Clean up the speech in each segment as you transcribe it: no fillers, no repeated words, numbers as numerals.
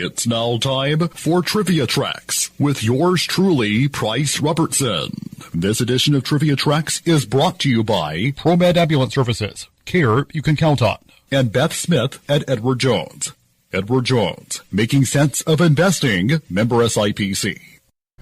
It's now time for Trivia Tracks with yours truly, Price Robertson. This edition of Trivia Tracks is brought to you by ProMed Ambulance Services, care you can count on, and Beth Smith at Edward Jones. Edward Jones, making sense of investing, member SIPC.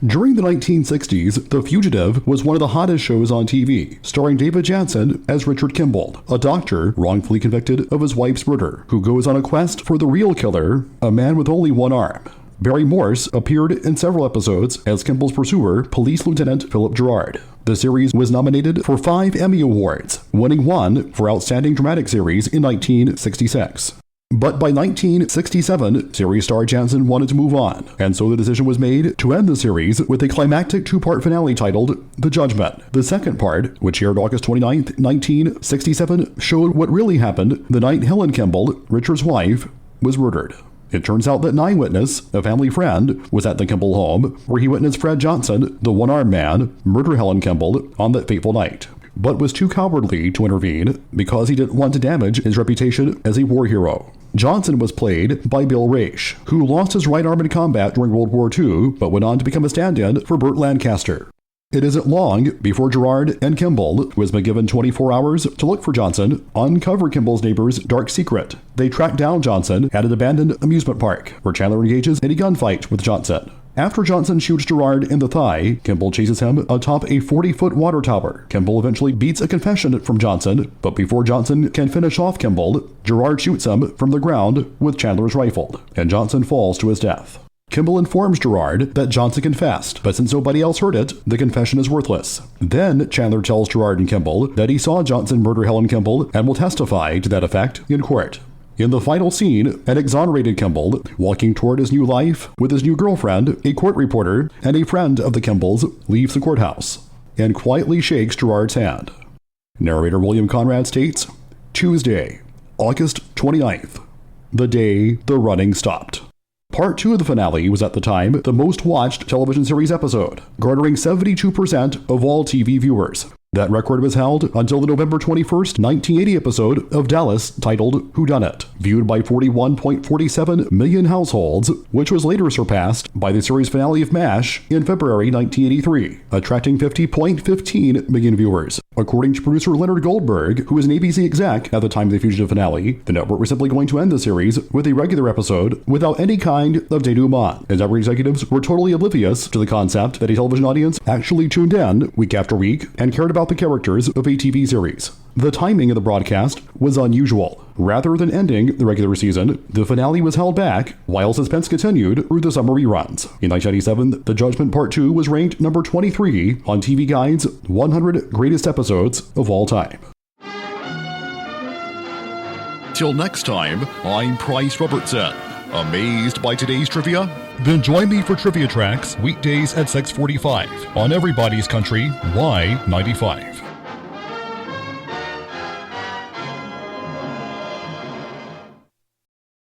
During the 1960s, The Fugitive was one of the hottest shows on TV, starring David Janssen as Richard Kimball, a doctor wrongfully convicted of his wife's murder, who goes on a quest for the real killer, a man with only one arm. Barry Morse appeared in several episodes as Kimball's pursuer, Police Lieutenant Philip Gerard. The series was nominated for 5 Emmy Awards, winning one for Outstanding Dramatic Series in 1966. But by 1967, series star Janssen wanted to move on, and so the decision was made to end the series with a climactic 2-part finale titled The Judgment. The second part, which aired August 29, 1967, showed what really happened the night Helen Kimball, Richard's wife, was murdered. It turns out that an eyewitness, a family friend, was at the Kimball home, where he witnessed Fred Johnson, the one-armed man, murder Helen Kimball on that fateful night, but was too cowardly to intervene because he didn't want to damage his reputation as a war hero. Johnson was played by Bill Raish, who lost his right arm in combat during World War II, but went on to become a stand-in for Burt Lancaster. It isn't long before Gerard and Kimball, who has been given 24 hours to look for Johnson, uncover Kimball's neighbor's dark secret. They track down Johnson at an abandoned amusement park, where Chandler engages in a gunfight with Johnson. After Johnson shoots Gerard in the thigh, Kimball chases him atop a 40-foot water tower. Kimball eventually beats a confession from Johnson, but before Johnson can finish off Kimball, Gerard shoots him from the ground with Chandler's rifle, and Johnson falls to his death. Kimball informs Gerard that Johnson confessed, but since nobody else heard it, the confession is worthless. Then Chandler tells Gerard and Kimball that he saw Johnson murder Helen Kimball and will testify to that effect in court. In the final scene, an exonerated Kimball, walking toward his new life with his new girlfriend, a court reporter, and a friend of the Kimball's, leaves the courthouse and quietly shakes Gerard's hand. Narrator William Conrad states, Tuesday, August 29th, the day the running stopped. Part 2 of the finale was at the time the most watched television series episode, garnering 72% of all TV viewers. That record was held until the November 21st, 1980 episode of Dallas titled Whodunit, viewed by 41.47 million households, which was later surpassed by the series finale of MASH in February 1983, attracting 50.15 million viewers. According to producer Leonard Goldberg, who was an ABC exec at the time of the Fugitive finale, the network was simply going to end the series with a regular episode without any kind of denouement, as network executives were totally oblivious to the concept that a television audience actually tuned in week after week and cared about the characters of a TV series. The timing of the broadcast was unusual. Rather than ending the regular season, the finale was held back while suspense continued through the summer reruns. In 1997, The Judgment Part 2 was ranked number 23 on TV Guide's 100 Greatest Episodes of All Time. Till next time, I'm Price Robertson. Amazed by today's trivia? Then join me for Trivia Tracks weekdays at 6:45 on Everybody's Country Y95.